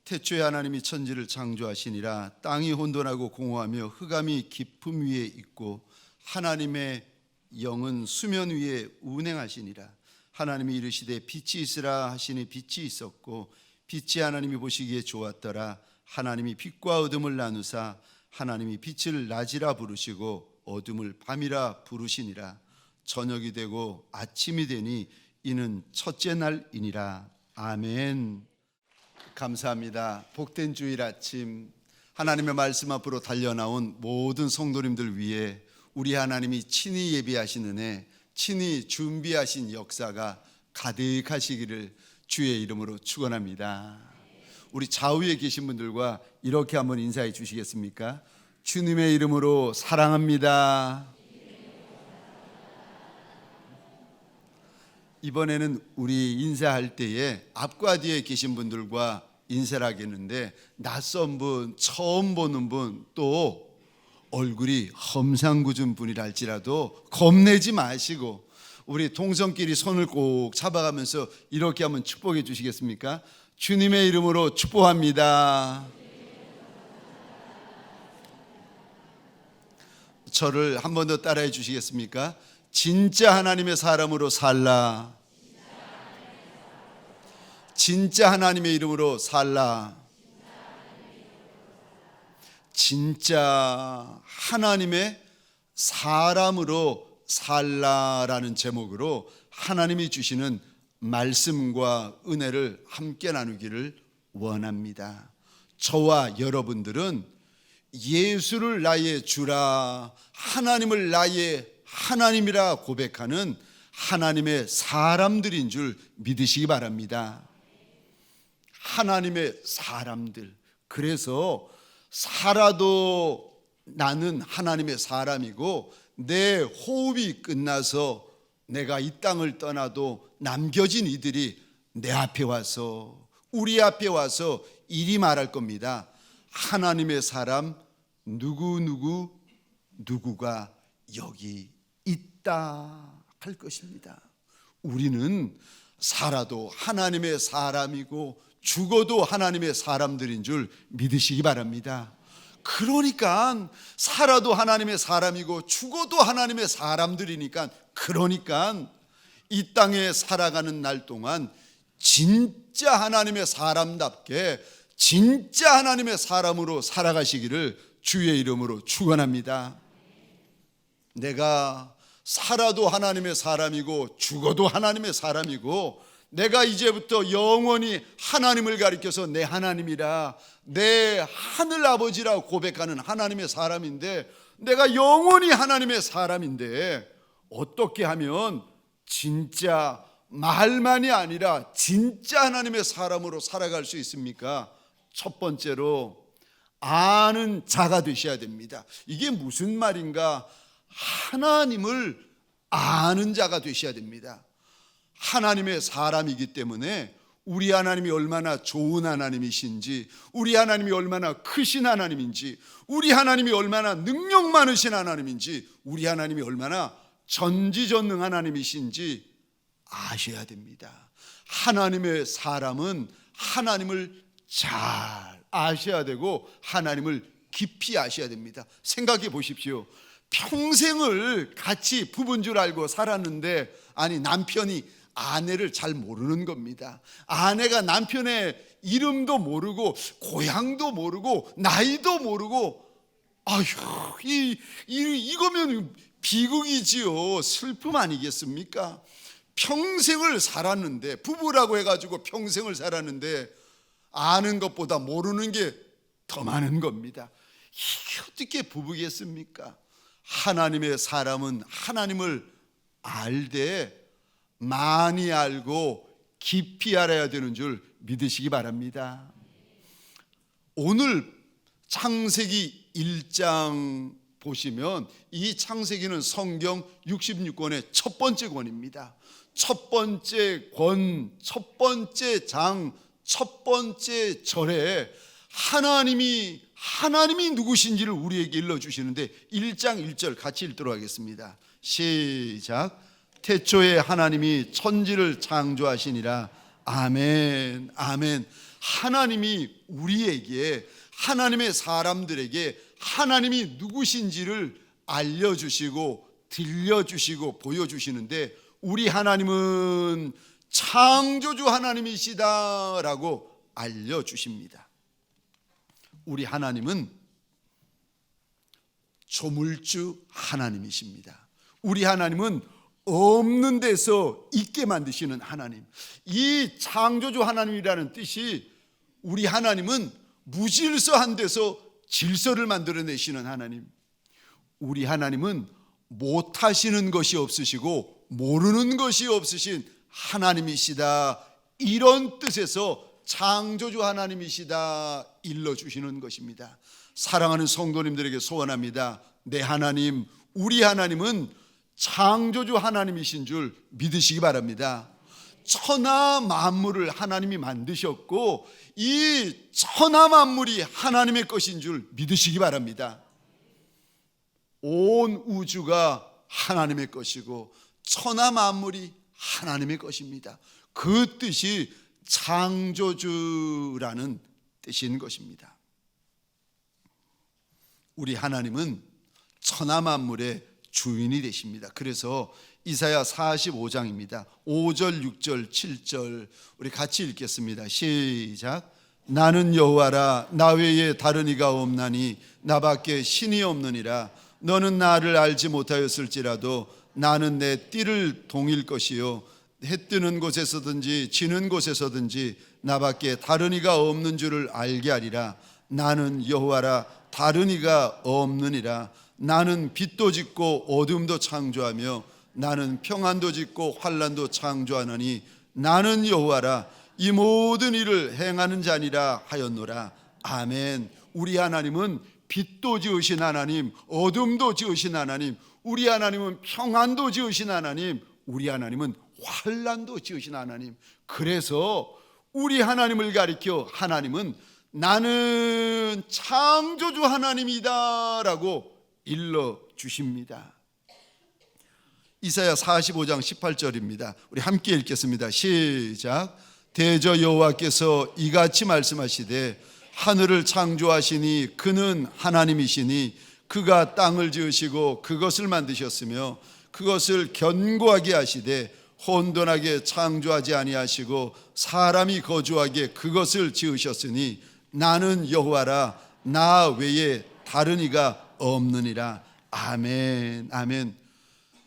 태초에 하나님이 천지를 창조하시니라. 땅이 혼돈하고 공허하며 흑암이 깊음 위에 있고 하나님의 영은 수면 위에 운행하시니라. 하나님이 이르시되 빛이 있으라 하시니 빛이 있었고 빛이 하나님이 보시기에 좋았더라. 하나님이 빛과 어둠을 나누사 하나님이 빛을 낮이라 부르시고 어둠을 밤이라 부르시니라. 저녁이 되고 아침이 되니 이는 첫째 날이니라. 아멘. 감사합니다. 복된 주일 아침 하나님의 말씀 앞으로 달려나온 모든 성도님들 위해 우리 하나님이 친히 예비하신 은혜, 친히 준비하신 역사가 가득하시기를 주의 이름으로 축원합니다. 우리 좌우에 계신 분들과 이렇게 한번 인사해 주시겠습니까? 주님의 이름으로 사랑합니다. 이번에는 우리 인사할 때에 앞과 뒤에 계신 분들과 인사를 하겠는데, 낯선 분, 처음 보는 분, 또 얼굴이 험상궂은 분이라 할지라도 겁내지 마시고 우리 동성끼리 손을 꼭 잡아가면서 이렇게 한번 축복해 주시겠습니까? 주님의 이름으로 축복합니다. 저를 한 번 더 따라해 주시겠습니까? 진짜 하나님의 사람으로 살라. 진짜 하나님의 이름으로 살라. 진짜 하나님의 사람으로 살라라는 제목으로 하나님이 주시는 말씀과 은혜를 함께 나누기를 원합니다. 저와 여러분들은 예수를 나의 주라, 하나님을 나의 하나님이라 고백하는 하나님의 사람들인 줄 믿으시기 바랍니다. 하나님의 사람들. 그래서 살아도 나는 하나님의 사람이고 내 호흡이 끝나서 내가 이 땅을 떠나도 남겨진 이들이 내 앞에 와서, 우리 앞에 와서 이리 말할 겁니다. 하나님의 사람 누구가 여기 있다 할 것입니다. 우리는 살아도 하나님의 사람이고 죽어도 하나님의 사람들인 줄 믿으시기 바랍니다. 그러니까 살아도 하나님의 사람이고 죽어도 하나님의 사람들이니까, 그러니까 이 땅에 살아가는 날 동안 진짜 하나님의 사람답게 진짜 하나님의 사람으로 살아가시기를 주의 이름으로 축원합니다. 내가 살아도 하나님의 사람이고 죽어도 하나님의 사람이고, 내가 이제부터 영원히 하나님을 가리켜서 내 하나님이라, 내 하늘 아버지라 고백하는 하나님의 사람인데, 내가 영원히 하나님의 사람인데 어떻게 하면 진짜 말만이 아니라 진짜 하나님의 사람으로 살아갈 수 있습니까? 첫 번째로 아는 자가 되셔야 됩니다. 이게 무슨 말인가? 하나님을 아는 자가 되셔야 됩니다. 하나님의 사람이기 때문에 우리 하나님이 얼마나 좋은 하나님이신지, 우리 하나님이 얼마나 크신 하나님인지, 우리 하나님이 얼마나 능력 많으신 하나님인지, 우리 하나님이 얼마나 전지전능 하나님이신지 아셔야 됩니다. 하나님의 사람은 하나님을 잘 아셔야 되고 하나님을 깊이 아셔야 됩니다. 생각해 보십시오. 평생을 같이 부부인 줄 알고 살았는데, 아니 남편이 아내를 잘 모르는 겁니다. 아내가 남편의 이름도 모르고 고향도 모르고 나이도 모르고, 아휴, 이거면 비극이지요. 슬픔 아니겠습니까? 평생을 살았는데, 부부라고 해가지고 평생을 살았는데 아는 것보다 모르는 게 더 많은 겁니다. 이게 어떻게 부부겠습니까? 하나님의 사람은 하나님을 알되 많이 알고 깊이 알아야 되는 줄 믿으시기 바랍니다. 오늘 창세기 1장 보시면 이 창세기는 성경 66권의 첫 번째 권입니다. 첫 번째 권, 첫 번째 장, 첫 번째 절에 하나님이 누구신지를 우리에게 일러주시는데 1장 1절 같이 읽도록 하겠습니다. 시작. 태초에 하나님이 천지를 창조하시니라. 아멘, 아멘. 하나님이 우리에게, 하나님의 사람들에게 하나님이 누구신지를 알려주시고 들려주시고 보여주시는데, 우리 하나님은 창조주 하나님이시다라고 알려주십니다. 우리 하나님은 조물주 하나님이십니다. 우리 하나님은 없는 데서 있게 만드시는 하나님. 이 창조주 하나님이라는 뜻이, 우리 하나님은 무질서한 데서 질서를 만들어내시는 하나님. 우리 하나님은 못하시는 것이 없으시고 모르는 것이 없으신 하나님이시다, 이런 뜻에서 창조주 하나님이시다 일러주시는 것입니다. 사랑하는 성도님들에게 소원합니다. 내 하나님, 우리 하나님은 창조주 하나님이신 줄 믿으시기 바랍니다. 천하 만물을 하나님이 만드셨고, 이 천하 만물이 하나님의 것인 줄 믿으시기 바랍니다. 온 우주가 하나님의 것이고 천하 만물이 하나님의 것입니다. 그 뜻이 창조주라는 뜻인 것입니다. 우리 하나님은 천하 만물의 주인이 되십니다. 그래서 이사야 45장입니다. 5절, 6절, 7절 우리 같이 읽겠습니다. 시작. 나는 여호와라, 나 외에 다른 이가 없나니 나밖에 신이 없느니라. 너는 나를 알지 못하였을지라도 나는 내 띠를 동일 것이요 해 뜨는 곳에서든지 지는 곳에서든지 나밖에 다른 이가 없는 줄을 알게 하리라. 나는 여호와라, 다른 이가 없느니라. 나는 빛도 짓고 어둠도 창조하며 나는 평안도 짓고 환난도 창조하노니 나는 여호와라, 이 모든 일을 행하는 자니라 하였노라. 아멘. 우리 하나님은 빛도 지으신 하나님, 어둠도 지으신 하나님, 우리 하나님은 평안도 지으신 하나님, 우리 하나님은 환난도 지으신 하나님. 그래서 우리 하나님을 가리켜 하나님은 나는 창조주 하나님이다 라고 일러주십니다. 이사야 45장 18절입니다. 우리 함께 읽겠습니다. 시작. 대저 여호와께서 이같이 말씀하시되 하늘을 창조하시니 그는 하나님이시니 그가 땅을 지으시고 그것을 만드셨으며 그것을 견고하게 하시되 혼돈하게 창조하지 아니하시고 사람이 거주하게 그것을 지으셨으니 나는 여호와라, 나 외에 다른 이가 없느니라. 아멘, 아멘.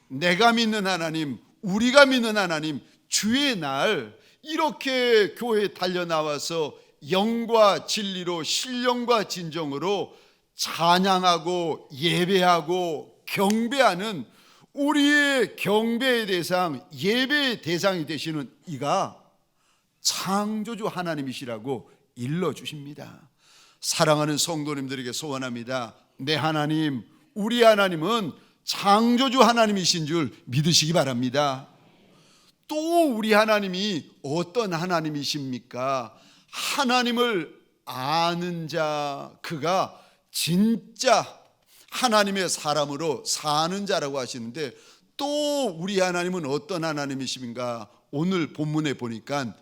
내가 믿는 하나님, 우리가 믿는 하나님, 주의 날 이렇게 교회에 달려나와서 영과 진리로 신령과 진정으로 찬양하고 예배하고 경배하는 우리의 경배의 대상, 예배의 대상이 되시는 이가 창조주 하나님이시라고 일러주십니다. 사랑하는 성도님들에게 소원합니다. 내 하나님, 우리 하나님은 창조주 하나님이신 줄 믿으시기 바랍니다. 또 우리 하나님이 어떤 하나님이십니까? 하나님을 아는 자, 그가 진짜 하나님의 사람으로 사는 자라고 하시는데, 또 우리 하나님은 어떤 하나님이십니까? 오늘 본문에 보니까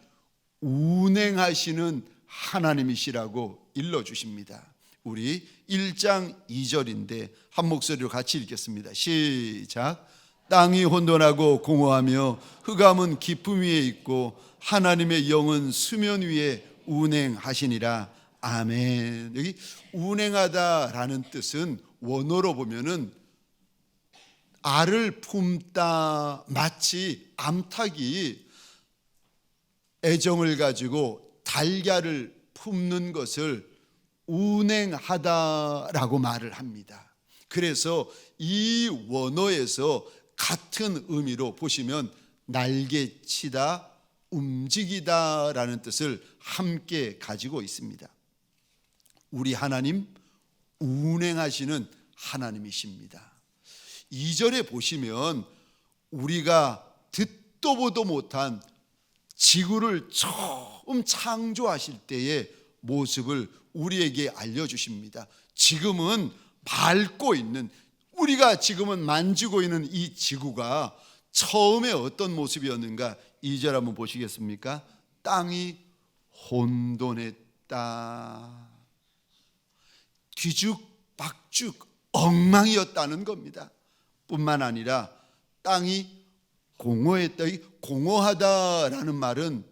운행하시는 하나님이시라고 일러주십니다. 우리 1장 2절인데 한 목소리로 같이 읽겠습니다. 시작. 땅이 혼돈하고 공허하며 흑암은 깊음 위에 있고 하나님의 영은 수면 위에 운행하시니라. 아멘. 여기 운행하다라는 뜻은 원어로 보면은 알을 품다, 마치 암탉이 애정을 가지고 달걀을 품는 것을 운행하다라고 말을 합니다. 그래서 이 원어에서 같은 의미로 보시면 날개치다, 움직이다라는 뜻을 함께 가지고 있습니다. 우리 하나님 운행하시는 하나님이십니다. 2절에 보시면 우리가 듣도 보도 못한 지구를 처음 창조하실 때의 모습을 우리에게 알려주십니다. 지금은 밟고 있는, 우리가 지금은 만지고 있는 이 지구가 처음에 어떤 모습이었는가? 2절 한번 보시겠습니까? 땅이 혼돈했다. 뒤죽박죽 엉망이었다는 겁니다. 뿐만 아니라 땅이 공허했다. 이 공허하다라는 말은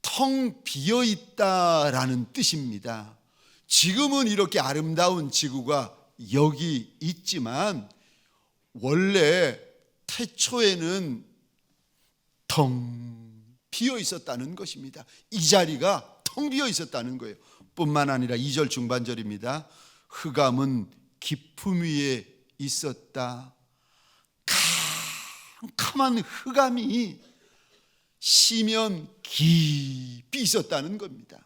텅 비어 있다라는 뜻입니다. 지금은 이렇게 아름다운 지구가 여기 있지만 원래 태초에는 텅 비어 있었다는 것입니다. 이 자리가 텅 비어 있었다는 거예요. 뿐만 아니라 2절 중반절입니다. 흑암은 깊음 위에 있었다. 캄캄한 흑암이 시면 깊이 있었다는 겁니다.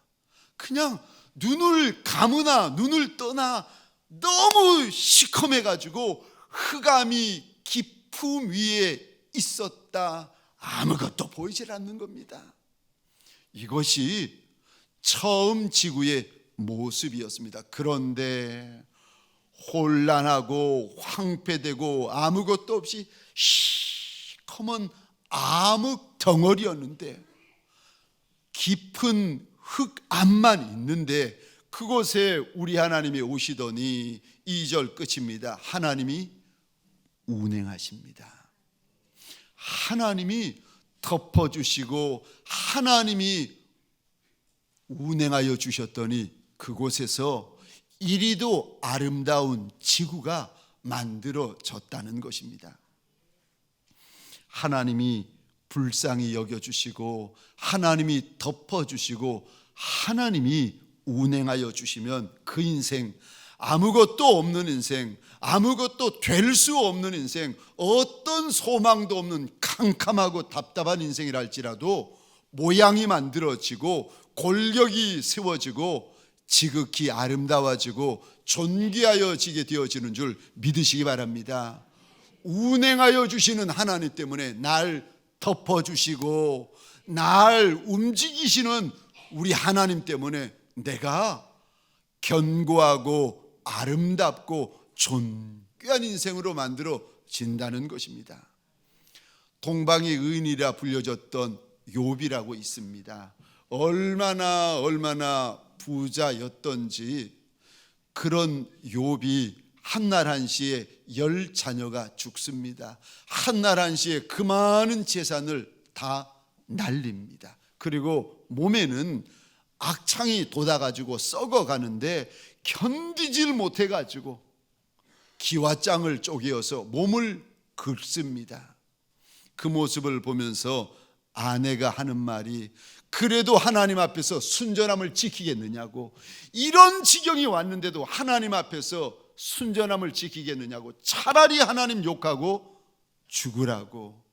그냥 눈을 감으나 눈을 떠나 너무 시커매가지고 흑암이 깊음 위에 있었다. 아무것도 보이질 않는 겁니다. 이것이 처음 지구의 모습이었습니다. 그런데 혼란하고 황폐되고 아무것도 없이 시커먼 암흑 덩어리였는데 깊은 흑암만 있는데 그곳에 우리 하나님이 오시더니 2절 끝입니다. 하나님이 운행하십니다. 하나님이 덮어주시고 하나님이 운행하여 주셨더니 그곳에서 이리도 아름다운 지구가 만들어졌다는 것입니다. 하나님이 불쌍히 여겨주시고 하나님이 덮어주시고 하나님이 운행하여 주시면 그 인생, 아무것도 없는 인생, 아무것도 될 수 없는 인생, 어떤 소망도 없는 캄캄하고 답답한 인생이라 할지라도 모양이 만들어지고 골격이 세워지고 지극히 아름다워지고 존귀하여지게 되어지는 줄 믿으시기 바랍니다. 운행하여 주시는 하나님 때문에 날 덮어주시고 날 움직이시는 우리 하나님 때문에 내가 견고하고 아름답고 존귀한 인생으로 만들어진다는 것입니다. 동방의 의인이라 불려졌던 욥이라고 있습니다. 얼마나 부자였던지 그런 욥이 한날 한시에 10자녀가 죽습니다. 한날 한시에 그 많은 재산을 다 날립니다. 그리고 몸에는 악창이 돋아가지고 썩어가는데 견디질 못해가지고 기와장을 쪼개어서 몸을 긁습니다. 그 모습을 보면서 아내가 하는 말이 그래도 하나님 앞에서 순전함을 지키겠느냐고, 이런 지경이 왔는데도 하나님 앞에서 순전함을 지키겠느냐고, 차라리 하나님 욕하고 죽으라고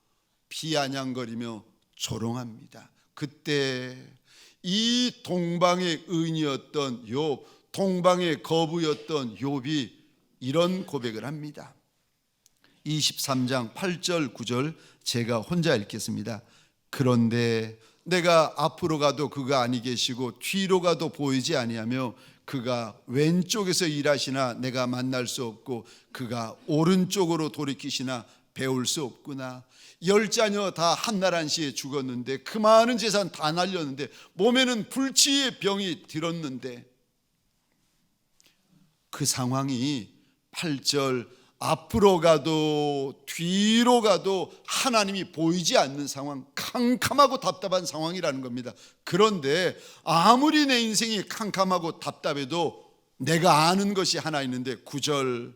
비아냥거리며 조롱합니다. 그때 이 동방의 의인이었던 욥, 동방의 거부였던 욥이 이런 고백을 합니다. 23장 8절 9절 제가 혼자 읽겠습니다. 그런데 내가 앞으로 가도 그가 아니 계시고 뒤로 가도 보이지 아니하며 그가 왼쪽에서 일하시나 내가 만날 수 없고 그가 오른쪽으로 돌이키시나 배울 수 없구나. 10자녀 다 한날 한시에 죽었는데 그 많은 재산 다 날렸는데 몸에는 불치의 병이 들었는데 그 상황이 8절 앞으로 가도 뒤로 가도 하나님이 보이지 않는 상황, 캄캄하고 답답한 상황이라는 겁니다. 그런데 아무리 내 인생이 캄캄하고 답답해도 내가 아는 것이 하나 있는데 9절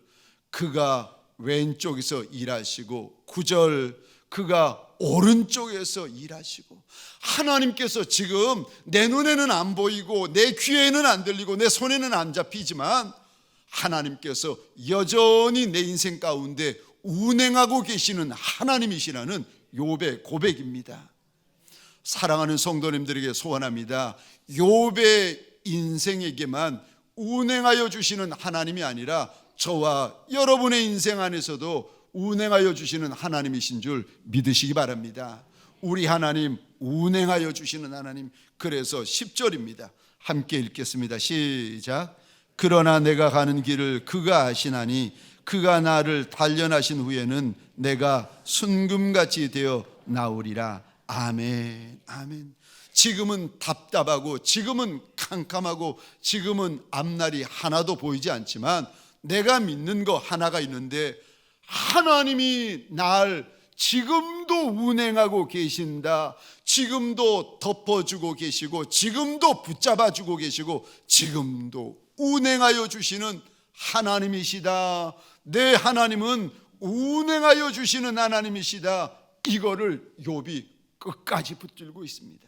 그가 왼쪽에서 일하시고 9절 그가 오른쪽에서 일하시고, 하나님께서 지금 내 눈에는 안 보이고 내 귀에는 안 들리고 내 손에는 안 잡히지만 하나님께서 여전히 내 인생 가운데 운행하고 계시는 하나님이시라는 욥의 고백입니다. 사랑하는 성도님들에게 소원합니다. 욥의 인생에게만 운행하여 주시는 하나님이 아니라 저와 여러분의 인생 안에서도 운행하여 주시는 하나님이신 줄 믿으시기 바랍니다. 우리 하나님 운행하여 주시는 하나님. 그래서 10절입니다. 함께 읽겠습니다. 시작. 그러나 내가 가는 길을 그가 아시나니 그가 나를 단련하신 후에는 내가 순금같이 되어 나오리라. 아멘, 아멘. 지금은 답답하고 지금은 캄캄하고 지금은 앞날이 하나도 보이지 않지만 내가 믿는 거 하나가 있는데, 하나님이 날 지금도 운행하고 계신다. 지금도 덮어주고 계시고 지금도 붙잡아주고 계시고 지금도 운행하여 주시는 하나님이시다. 내 하나님은 운행하여 주시는 하나님이시다. 이거를 욥이 끝까지 붙들고 있습니다.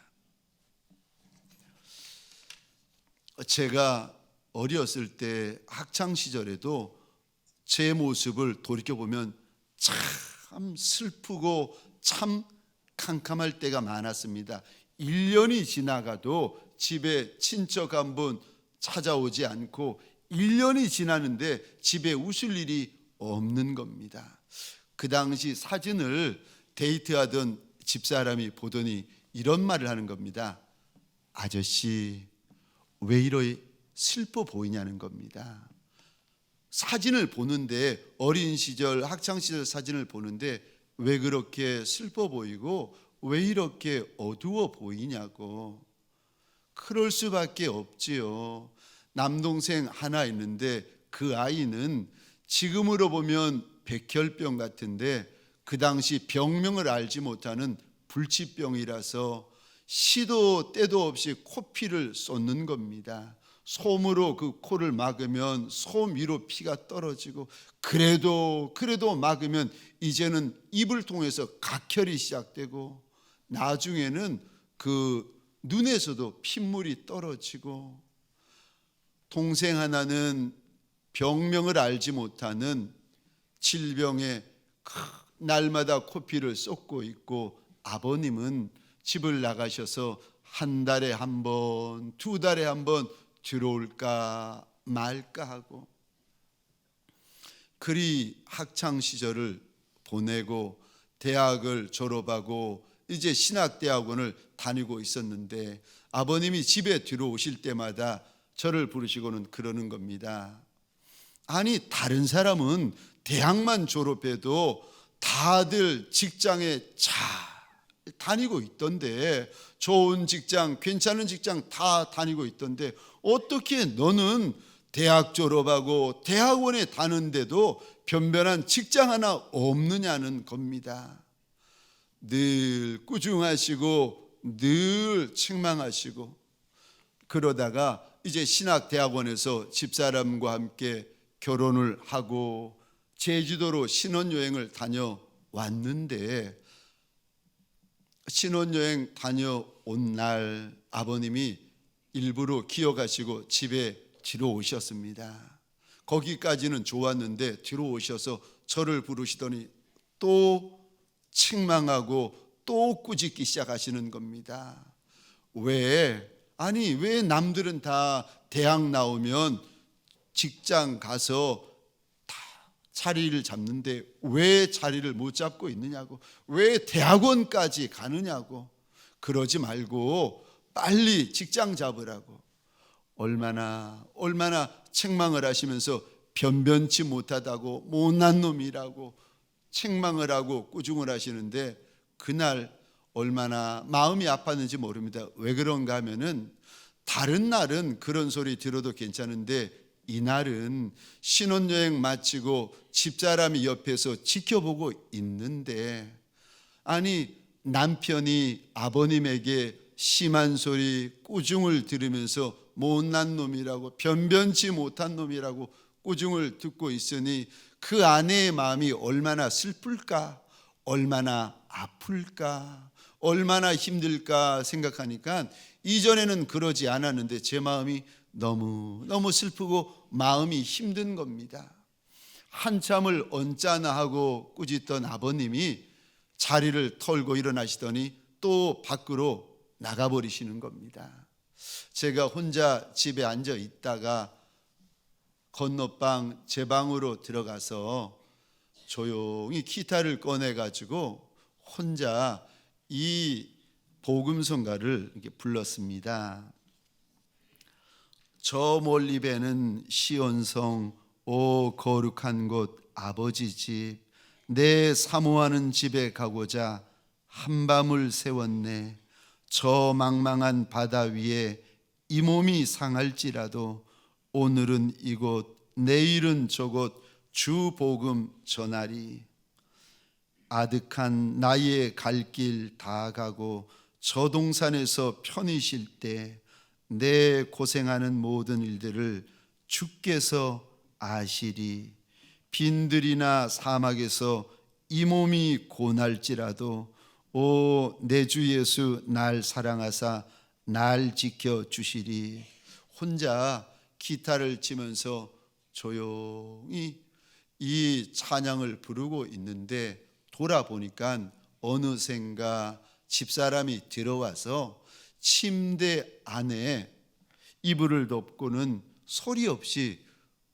제가 어렸을 때 학창시절에도 제 모습을 돌이켜보면 참 슬프고 참 캄캄할 때가 많았습니다. 1년이 지나가도 집에 친척 한 분 찾아오지 않고 1년이 지나는데 집에 웃을 일이 없는 겁니다. 그 당시 사진을 데이트하던 집사람이 보더니 이런 말을 하는 겁니다. 아저씨, 왜 이렇게 슬퍼 보이냐는 겁니다. 사진을 보는데, 어린 시절 학창 시절 사진을 보는데 왜 그렇게 슬퍼 보이고 왜 이렇게 어두워 보이냐고. 그럴 수밖에 없지요. 남동생 하나 있는데 그 아이는 지금으로 보면 백혈병 같은데 그 당시 병명을 알지 못하는 불치병이라서 시도 때도 없이 코피를 쏟는 겁니다. 솜으로 그 코를 막으면 솜 위로 피가 떨어지고, 그래도 막으면 이제는 입을 통해서 각혈이 시작되고, 나중에는 그 눈에서도 핏물이 떨어지고, 동생 하나는 병명을 알지 못하는 질병에 날마다 코피를 쏟고 있고, 아버님은 집을 나가셔서 한 달에 한 번, 두 달에 한 번 들어올까 말까 하고, 그리 학창 시절을 보내고 대학을 졸업하고 이제 신학대학원을 다니고 있었는데, 아버님이 집에 들어오실 때마다 저를 부르시고는 그러는 겁니다. 아니, 다른 사람은 대학만 졸업해도 다들 직장에 잘 다니고 있던데, 좋은 직장, 괜찮은 직장 다 다니고 있던데 어떻게 너는 대학 졸업하고 대학원에 다는데도 변변한 직장 하나 없느냐는 겁니다. 늘 꾸중하시고 늘 책망하시고, 그러다가 이제 신학대학원에서 집사람과 함께 결혼을 하고 제주도로 신혼여행을 다녀왔는데, 신혼여행 다녀온 날 아버님이 일부러 기어가시고 집에 들어오셨습니다. 거기까지는 좋았는데 들어오셔서 저를 부르시더니 또 책망하고 또 꾸짖기 시작하시는 겁니다. 왜 남들은 다 대학 나오면 직장 가서 다 자리를 잡는데 왜 자리를 못 잡고 있느냐고, 왜 대학원까지 가느냐고, 그러지 말고 빨리 직장 잡으라고 얼마나 책망을 하시면서 변변치 못하다고 못난 놈이라고 책망을 하고 꾸중을 하시는데, 그날 얼마나 마음이 아팠는지 모릅니다. 왜 그런가 하면은 다른 날은 그런 소리 들어도 괜찮은데 이날은 신혼여행 마치고 집사람이 옆에서 지켜보고 있는데, 아니 남편이 아버님에게 심한 소리 꾸중을 들으면서 못난 놈이라고 변변치 못한 놈이라고 꾸중을 듣고 있으니 그 아내의 마음이 얼마나 슬플까, 얼마나 아플까, 얼마나 힘들까 생각하니까 이전에는 그러지 않았는데 제 마음이 너무 슬프고 마음이 힘든 겁니다. 한참을 언짢아 하고 꾸짖던 아버님이 자리를 털고 일어나시더니 또 밖으로 나가버리시는 겁니다. 제가 혼자 집에 앉아 있다가 건너방 제 방으로 들어가서 조용히 기타를 꺼내가지고 혼자 이 복음성가를 이렇게 불렀습니다. 저 멀리 배는 시온성, 오 거룩한 곳 아버지 집, 내 사모하는 집에 가고자 한밤을 세웠네. 저 망망한 바다 위에 이 몸이 상할지라도 오늘은 이곳 내일은 저곳 주 복음 전하리. 아득한 나의 갈 길 다 가고 저 동산에서 편히 쉴 때 내 고생하는 모든 일들을 주께서 아시리. 빈들이나 사막에서 이 몸이 고날지라도 오 내 주 예수 날 사랑하사 날 지켜주시리. 혼자 기타를 치면서 조용히 이 찬양을 부르고 있는데 돌아보니까 어느샌가 집사람이 들어와서 침대 안에 이불을 덮고는 소리 없이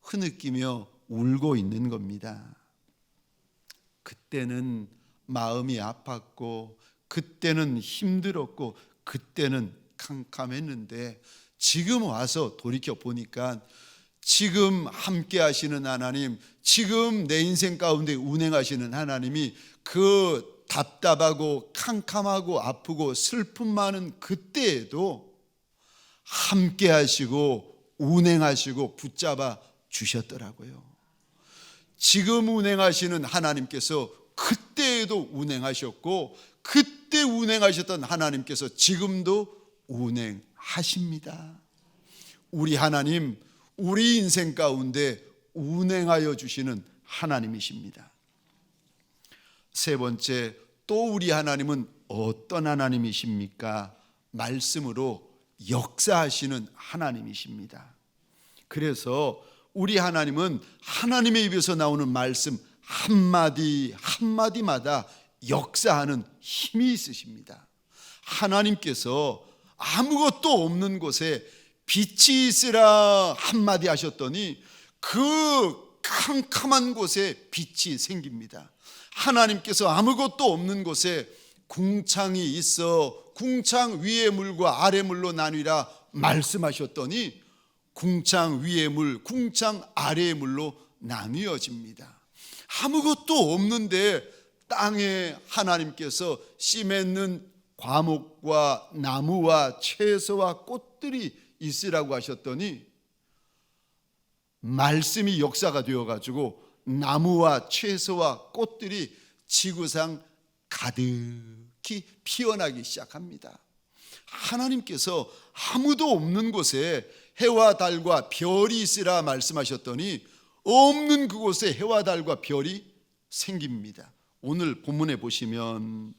흐느끼며 울고 있는 겁니다. 그때는 마음이 아팠고 그때는 힘들었고 그때는 캄캄했는데 지금 와서 돌이켜 보니까 지금 함께 하시는 하나님, 지금 내 인생 가운데 운행하시는 하나님이 그 답답하고 캄캄하고 아프고 슬픔 많은 그때에도 함께 하시고 운행하시고 붙잡아 주셨더라고요. 지금 운행하시는 하나님께서 그때에도 운행하셨고 그때 운행하셨던 하나님께서 지금도 운행하십니다. 우리 하나님, 우리 인생 가운데 운행하여 주시는 하나님이십니다. 세 번째, 또 우리 하나님은 어떤 하나님이십니까? 말씀으로 역사하시는 하나님이십니다. 그래서 우리 하나님은 하나님의 입에서 나오는 말씀 한마디 한마디마다 역사하는 힘이 있으십니다. 하나님께서 아무것도 없는 곳에 빛이 있으라 한마디 하셨더니 그 캄캄한 곳에 빛이 생깁니다. 하나님께서 아무것도 없는 곳에 궁창이 있어 궁창 위의 물과 아래 물로 나뉘라 말씀하셨더니 궁창 위의 물, 궁창 아래의 물로 나뉘어집니다. 아무것도 없는데 땅에 하나님께서 씨 맺는 과목과 나무와 채소와 꽃들이 있으라고 하셨더니 말씀이 역사가 되어가지고 나무와 채소와 꽃들이 지구상 가득히 피어나기 시작합니다. 하나님께서 아무도 없는 곳에 해와 달과 별이 있으라 말씀하셨더니 없는 그곳에 해와 달과 별이 생깁니다. 오늘 본문에 보시면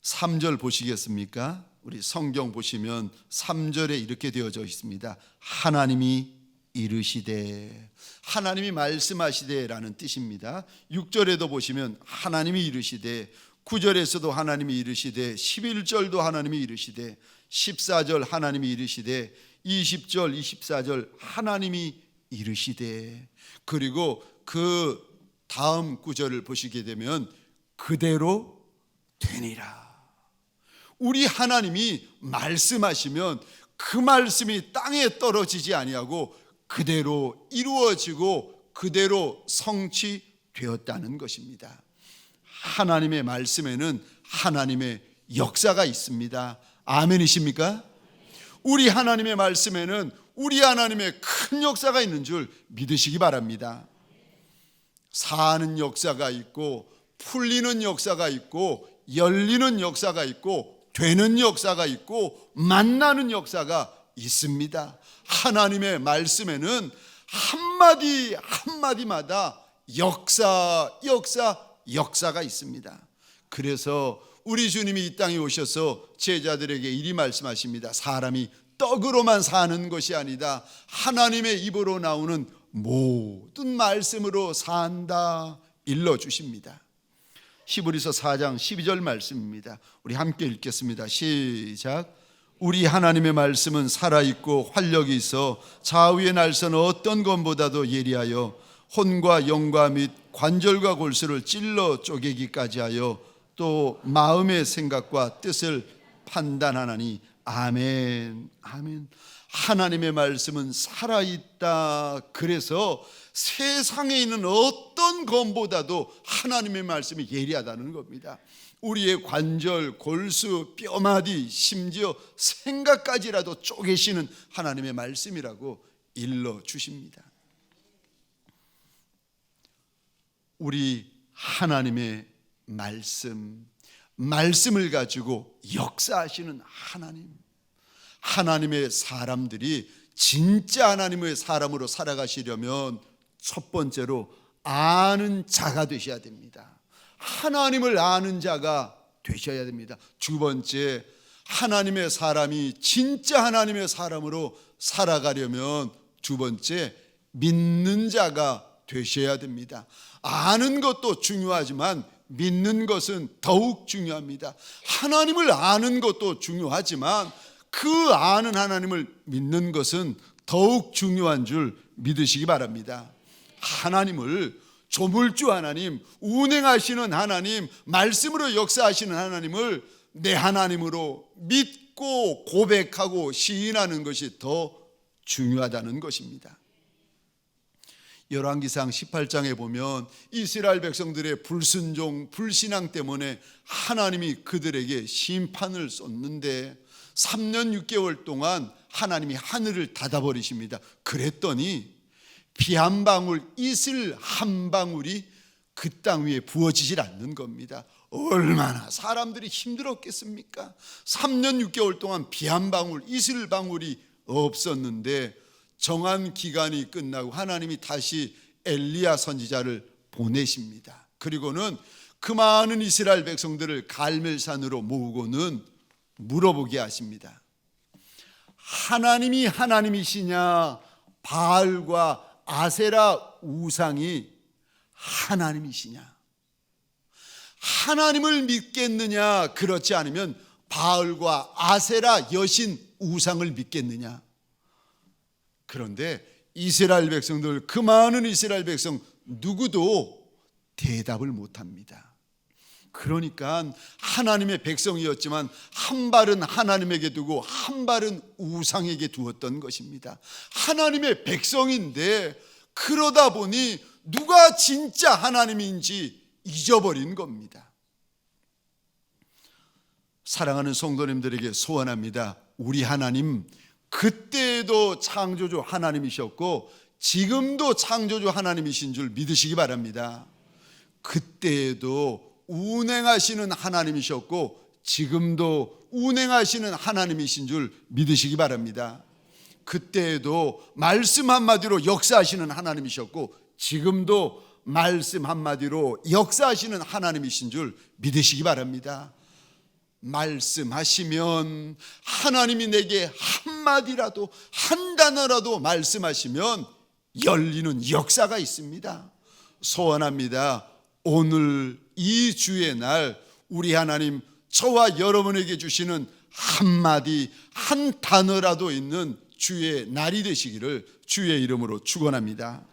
3절 보시겠습니까? 우리 성경 보시면 3절에 이렇게 되어져 있습니다. 하나님이 이르시되, 하나님이 말씀하시되 라는 뜻입니다. 6절에도 보시면 하나님이 이르시되, 9절에서도 하나님이 이르시되, 11절도 하나님이 이르시되, 14절 하나님이 이르시되, 20절 24절 하나님이 이르시되, 그리고 그 다음 구절을 보시게 되면 그대로 되니라. 우리 하나님이 말씀하시면 그 말씀이 땅에 떨어지지 아니하고 그대로 이루어지고 그대로 성취되었다는 것입니다. 하나님의 말씀에는 하나님의 역사가 있습니다. 아멘이십니까? 우리 하나님의 말씀에는 우리 하나님의 큰 역사가 있는 줄 믿으시기 바랍니다. 사는 역사가 있고 풀리는 역사가 있고 열리는 역사가 있고 되는 역사가 있고 만나는 역사가 있습니다. 하나님의 말씀에는 한마디 한마디마다 역사가 있습니다. 그래서 우리 주님이 이 땅에 오셔서 제자들에게 이리 말씀하십니다. 사람이 떡으로만 사는 것이 아니다. 하나님의 입으로 나오는 모든 말씀으로 산다 일러주십니다. 히브리서 4장 12절 말씀입니다. 우리 함께 읽겠습니다. 시작. 우리 하나님의 말씀은 살아있고 활력이 있어 좌우의 날선 어떤 것보다도 예리하여 혼과 영과 및 관절과 골수를 찔러 쪼개기까지 하여 또 마음의 생각과 뜻을 판단하나니. 아멘. 아멘. 하나님의 말씀은 살아있다. 그래서 세상에 있는 어떤 것보다도 하나님의 말씀이 예리하다는 겁니다. 우리의 관절, 골수, 뼈마디, 심지어 생각까지라도 쪼개시는 하나님의 말씀이라고 일러주십니다. 우리 하나님의 말씀을 가지고 역사하시는 하나님의 사람들이 진짜 하나님의 사람으로 살아가시려면 첫 번째로 아는 자가 되셔야 됩니다. 하나님을 아는 자가 되셔야 됩니다. 두 번째, 하나님의 사람이 진짜 하나님의 사람으로 살아가려면 두 번째, 믿는 자가 되셔야 됩니다. 아는 것도 중요하지만 믿는 것은 더욱 중요합니다. 하나님을 아는 것도 중요하지만 그 아는 하나님을 믿는 것은 더욱 중요한 줄 믿으시기 바랍니다. 하나님을, 조물주 하나님, 운행하시는 하나님, 말씀으로 역사하시는 하나님을 내 하나님으로 믿고 고백하고 시인하는 것이 더 중요하다는 것입니다. 열왕기상 18장에 보면 이스라엘 백성들의 불순종, 불신앙 때문에 하나님이 그들에게 심판을 쏟는데 3년 6개월 동안 하나님이 하늘을 닫아버리십니다. 그랬더니 비 한 방울, 이슬 한 방울이 그 땅 위에 부어지질 않는 겁니다. 얼마나 사람들이 힘들었겠습니까? 3년 6개월 동안 비 한 방울, 이슬 방울이 없었는데 정한 기간이 끝나고 하나님이 다시 엘리야 선지자를 보내십니다. 그리고는 그 많은 이스라엘 백성들을 갈멜산으로 모으고는 물어보게 하십니다. 하나님이 하나님이시냐, 바알과 아세라 우상이 하나님이시냐? 하나님을 믿겠느냐, 그렇지 않으면 바알과 아세라 여신 우상을 믿겠느냐? 그런데 이스라엘 백성들, 그 많은 이스라엘 백성 누구도 대답을 못합니다. 그러니까 하나님의 백성이었지만 한 발은 하나님에게 두고 한 발은 우상에게 두었던 것입니다. 하나님의 백성인데 그러다 보니 누가 진짜 하나님인지 잊어버린 겁니다. 사랑하는 성도님들에게 소원합니다. 우리 하나님, 그때도 창조주 하나님이셨고 지금도 창조주 하나님이신 줄 믿으시기 바랍니다. 그때도 운행하시는 하나님이셨고 지금도 운행하시는 하나님이신 줄 믿으시기 바랍니다. 그때도 말씀 한마디로 역사하시는 하나님이셨고 지금도 말씀 한마디로 역사하시는 하나님이신 줄 믿으시기 바랍니다. 말씀하시면, 하나님이 내게 한마디라도, 한 단어라도 말씀하시면 열리는 역사가 있습니다. 소원합니다. 오늘 이 주의 날 우리 하나님 저와 여러분에게 주시는 한마디, 한 단어라도 있는 주의 날이 되시기를 주의 이름으로 축원합니다.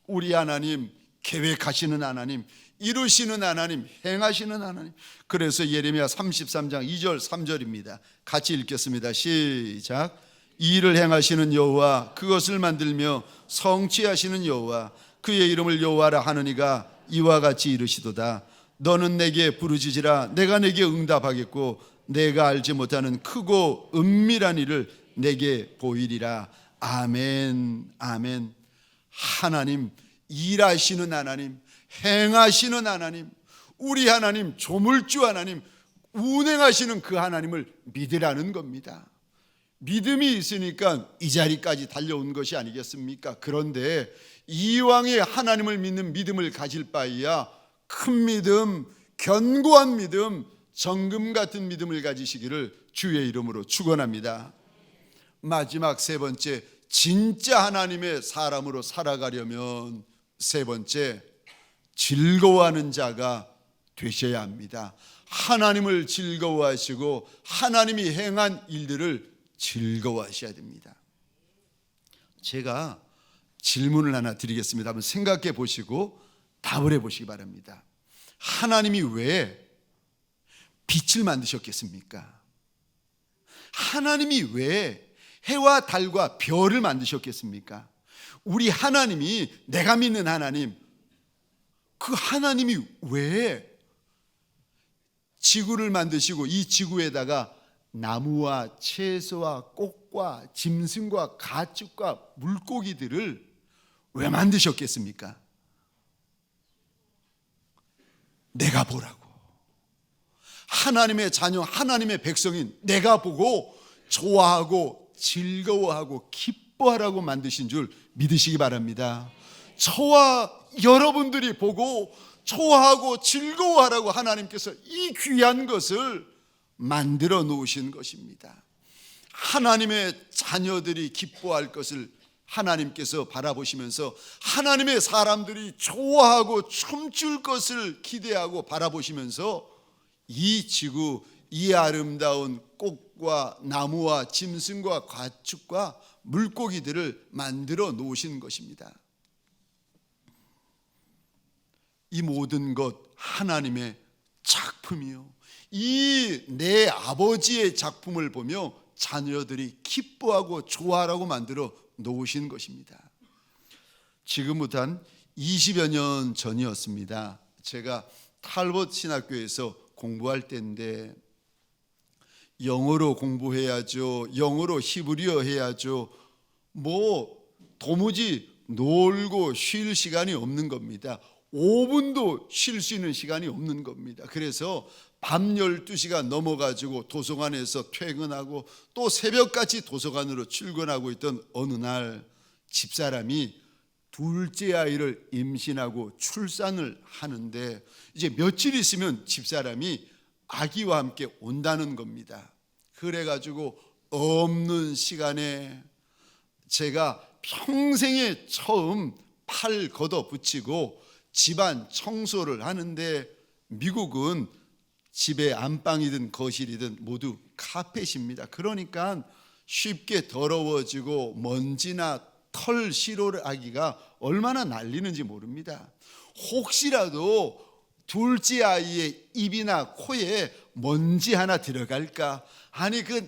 우리 하나님, 계획하시는 하나님, 이루시는 하나님, 행하시는 하나님. 그래서 예레미야 33장 2절 3절입니다. 같이 읽겠습니다. 시작. 이 일을 행하시는 여호와, 그것을 만들며 성취하시는 여호와, 그의 이름을 여호와라 하느니가 이와 같이 이르시도다. 너는 내게 부르짖으라, 내가 내게 응답하겠고 내가 알지 못하는 크고 은밀한 일을 내게 보이리라. 아멘, 아멘. 하나님, 일하시는 하나님, 행하시는 하나님, 우리 하나님, 조물주 하나님, 운행하시는 그 하나님을 믿으라는 겁니다. 믿음이 있으니까 이 자리까지 달려온 것이 아니겠습니까? 그런데 이왕에 하나님을 믿는 믿음을 가질 바에야 큰 믿음, 견고한 믿음, 정금 같은 믿음을 가지시기를 주의 이름으로 축원합니다. 마지막 세 번째, 진짜 하나님의 사람으로 살아가려면 세 번째, 즐거워하는 자가 되셔야 합니다. 하나님을 즐거워하시고 하나님이 행한 일들을 즐거워하셔야 됩니다. 제가 질문을 하나 드리겠습니다. 한번 생각해 보시고 답을 해 보시기 바랍니다. 하나님이 왜 빛을 만드셨겠습니까? 하나님이 왜 해와 달과 별을 만드셨겠습니까? 우리 하나님이, 내가 믿는 하나님, 그 하나님이 왜 지구를 만드시고 이 지구에다가 나무와 채소와 꽃과 짐승과 가축과 물고기들을 왜 만드셨겠습니까? 내가 보라고. 하나님의 자녀, 하나님의 백성인 내가 보고 좋아하고 즐거워하고 기뻐하라고 만드신 줄 믿으시기 바랍니다. 저와 여러분들이 보고 좋아하고 즐거워하라고 하나님께서 이 귀한 것을 만들어 놓으신 것입니다. 하나님의 자녀들이 기뻐할 것을 하나님께서 바라보시면서 하나님의 사람들이 좋아하고 춤출 것을 기대하고 바라보시면서 이 지구, 이 아름다운 꽃과 나무와 짐승과 가축과 물고기들을 만들어 놓으신 것입니다. 이 모든 것 하나님의 작품이요, 이 내 아버지의 작품을 보며 자녀들이 기뻐하고 좋아하라고 만들어 놓으신 것입니다. 지금부터 한 20여 년 전이었습니다. 제가 탈벗 신학교에서 공부할 때인데 영어로 공부해야죠, 영어로 히브리어 해야죠, 도무지 놀고 쉴 시간이 없는 겁니다. 5분도 쉴 수 있는 시간이 없는 겁니다. 그래서 밤 12시가 넘어가지고 도서관에서 퇴근하고 또 새벽까지 도서관으로 출근하고 있던 어느 날 집사람이 둘째 아이를 임신하고 출산을 하는데 이제 며칠 있으면 집사람이 아기와 함께 온다는 겁니다. 그래가지고 없는 시간에 제가 평생에 처음 팔 걷어붙이고 집안 청소를 하는데, 미국은 집에 안방이든 거실이든 모두 카펫입니다. 그러니까 쉽게 더러워지고 먼지나 털 시로를 하기가 얼마나 날리는지 모릅니다. 혹시라도 둘째 아이의 입이나 코에 먼지 하나 들어갈까, 아니 그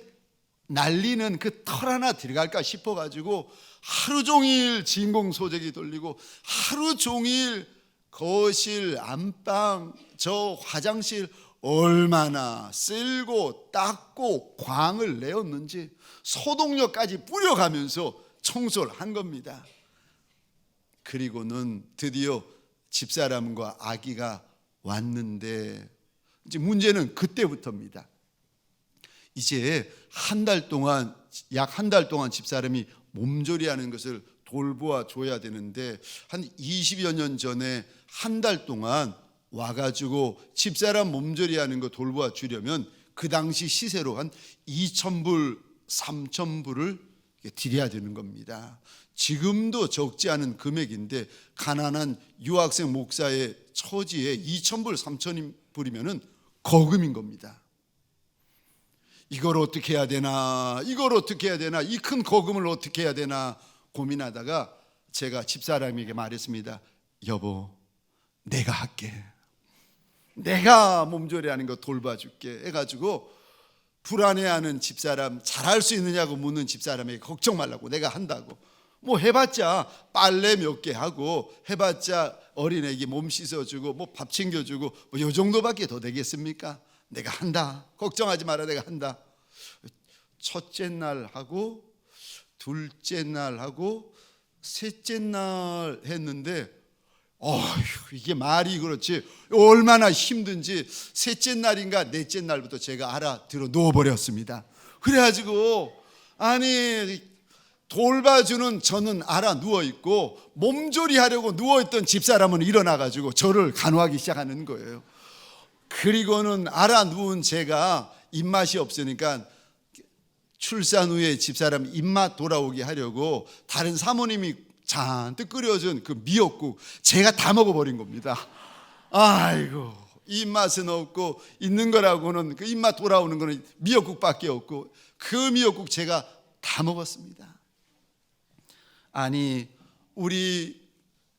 날리는 그 털 하나 들어갈까 싶어가지고 하루 종일 진공소재기 돌리고 하루 종일 거실, 안방, 저 화장실 얼마나 쓸고 닦고 광을 내었는지 소독력까지 뿌려가면서 청소를 한 겁니다. 그리고는 드디어 집사람과 아기가 왔는데 이제 문제는 그때부터입니다. 이제 약 한 달 동안 집사람이 몸조리하는 것을 돌보아 줘야 되는데 한 20여 년 전에 한 달 동안 와가지고 집사람 몸조리하는 거 돌보아 주려면 그 당시 시세로 한 2,000불, 3,000불을 드려야 되는 겁니다. 지금도 적지 않은 금액인데 가난한 유학생 목사의 처지에 2,000불, 3,000불이면 거금인 겁니다. 이걸 어떻게 해야 되나, 이걸 어떻게 해야 되나, 이 큰 거금을 어떻게 해야 되나 고민하다가 제가 집사람에게 말했습니다. 여보, 내가 할게. 내가 몸조리하는 거 돌봐줄게 해가지고 불안해하는 집사람, 잘할 수 있느냐고 묻는 집사람에게 걱정 말라고, 내가 한다고. 해봤자 빨래 몇 개 하고 해봤자 어린애기 몸 씻어주고 밥 챙겨주고 요 정도밖에 더 되겠습니까? 내가 한다, 걱정하지 마라, 내가 한다. 첫째 날 하고 둘째 날 하고 셋째 날 했는데 이게 말이 그렇지 얼마나 힘든지 셋째 날인가 넷째 날부터 제가 알아들어 누워버렸습니다. 그래가지고 돌봐주는 저는 알아 누워있고 몸조리 하려고 누워있던 집사람은 일어나가지고 저를 간호하기 시작하는 거예요. 그리고는 알아 누운 제가 입맛이 없으니까 출산 후에 집사람 입맛 돌아오게 하려고 다른 사모님이 잔뜩 끓여준 그 미역국 제가 다 먹어버린 겁니다. 아이고, 입맛은 없고 있는 거라고는 그 입맛 돌아오는 거는 미역국밖에 없고 그 미역국 제가 다 먹었습니다. 우리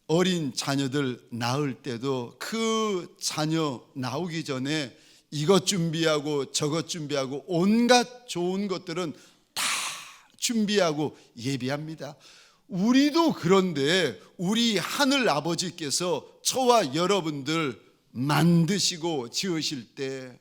어린 자녀들 낳을 때도 그 자녀 나오기 전에 이것 준비하고 저것 준비하고 온갖 좋은 것들은 다 준비하고 예비합니다. 우리도 그런데 우리 하늘 아버지께서 저와 여러분들 만드시고 지으실 때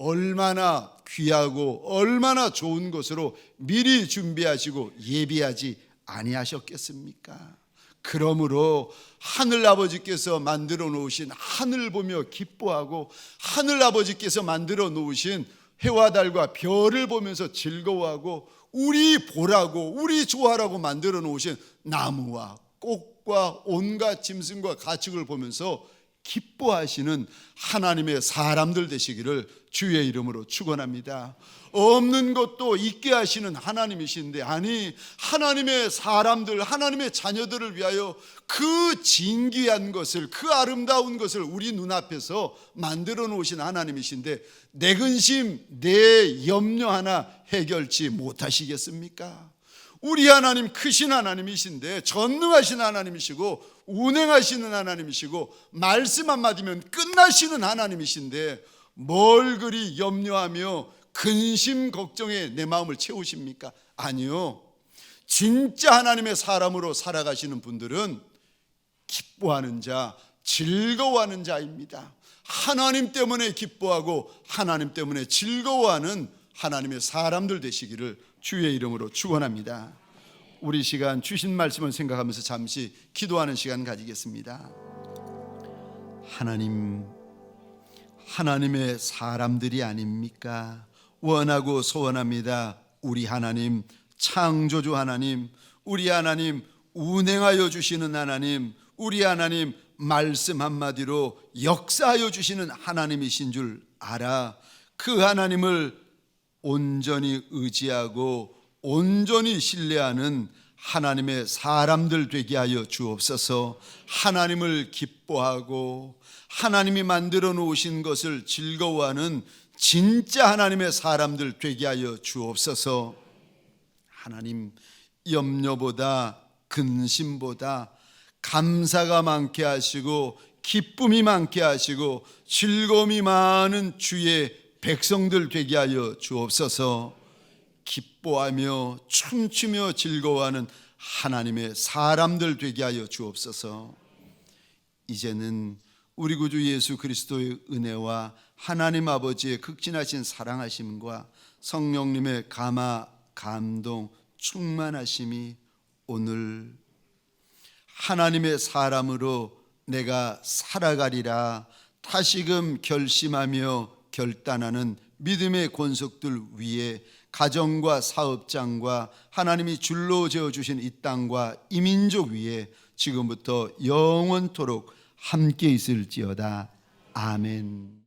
얼마나 귀하고 얼마나 좋은 것으로 미리 준비하시고 예비하지 아니하셨겠습니까? 그러므로 하늘 아버지께서 만들어 놓으신 하늘 보며 기뻐하고 하늘 아버지께서 만들어 놓으신 해와 달과 별을 보면서 즐거워하고 우리 보라고 우리 좋아하라고 만들어 놓으신 나무와 꽃과 온갖 짐승과 가축을 보면서 기뻐하시는 하나님의 사람들 되시기를 주의 이름으로 축원합니다. 없는 것도 있게 하시는 하나님이신데, 아니 하나님의 사람들, 하나님의 자녀들을 위하여 그 진귀한 것을, 그 아름다운 것을 우리 눈앞에서 만들어 놓으신 하나님이신데 내 근심, 내 염려 하나 해결치 못하시겠습니까? 우리 하나님 크신 하나님이신데, 전능하신 하나님이시고 운행하시는 하나님이시고 말씀 한마디면 끝나시는 하나님이신데 뭘 그리 염려하며 근심 걱정에 내 마음을 채우십니까? 아니요. 진짜 하나님의 사람으로 살아가시는 분들은 기뻐하는 자, 즐거워하는 자입니다. 하나님 때문에 기뻐하고 하나님 때문에 즐거워하는 하나님의 사람들 되시기를 주의 이름으로 축원합니다. 우리 시간 주신 말씀을 생각하면서 잠시 기도하는 시간 가지겠습니다. 하나님, 하나님의 사람들이 아닙니까? 원하고 소원합니다. 우리 하나님, 창조주 하나님, 우리 하나님, 운행하여 주시는 하나님, 우리 하나님, 말씀 한마디로 역사하여 주시는 하나님이신 줄 알아. 그 하나님을 온전히 의지하고 온전히 신뢰하는 하나님의 사람들 되게 하여 주옵소서. 하나님을 기뻐하고 하나님이 만들어 놓으신 것을 즐거워하는 진짜 하나님의 사람들 되게 하여 주옵소서. 하나님, 염려보다 근심보다 감사가 많게 하시고 기쁨이 많게 하시고 즐거움이 많은 주의 백성들 되게 하여 주옵소서. 기뻐하며 춤추며 즐거워하는 하나님의 사람들 되게 하여 주옵소서. 이제는 우리 구주 예수 그리스도의 은혜와 하나님 아버지의 극진하신 사랑하심과 성령님의 감화, 감동, 충만하심이 오늘 하나님의 사람으로 내가 살아가리라 다시금 결심하며 결단하는 믿음의 권속들 위에 가정과 사업장과 하나님이 줄로 지어주신 이 땅과 이 민족 위에 지금부터 영원토록 함께 있을지어다. 아멘.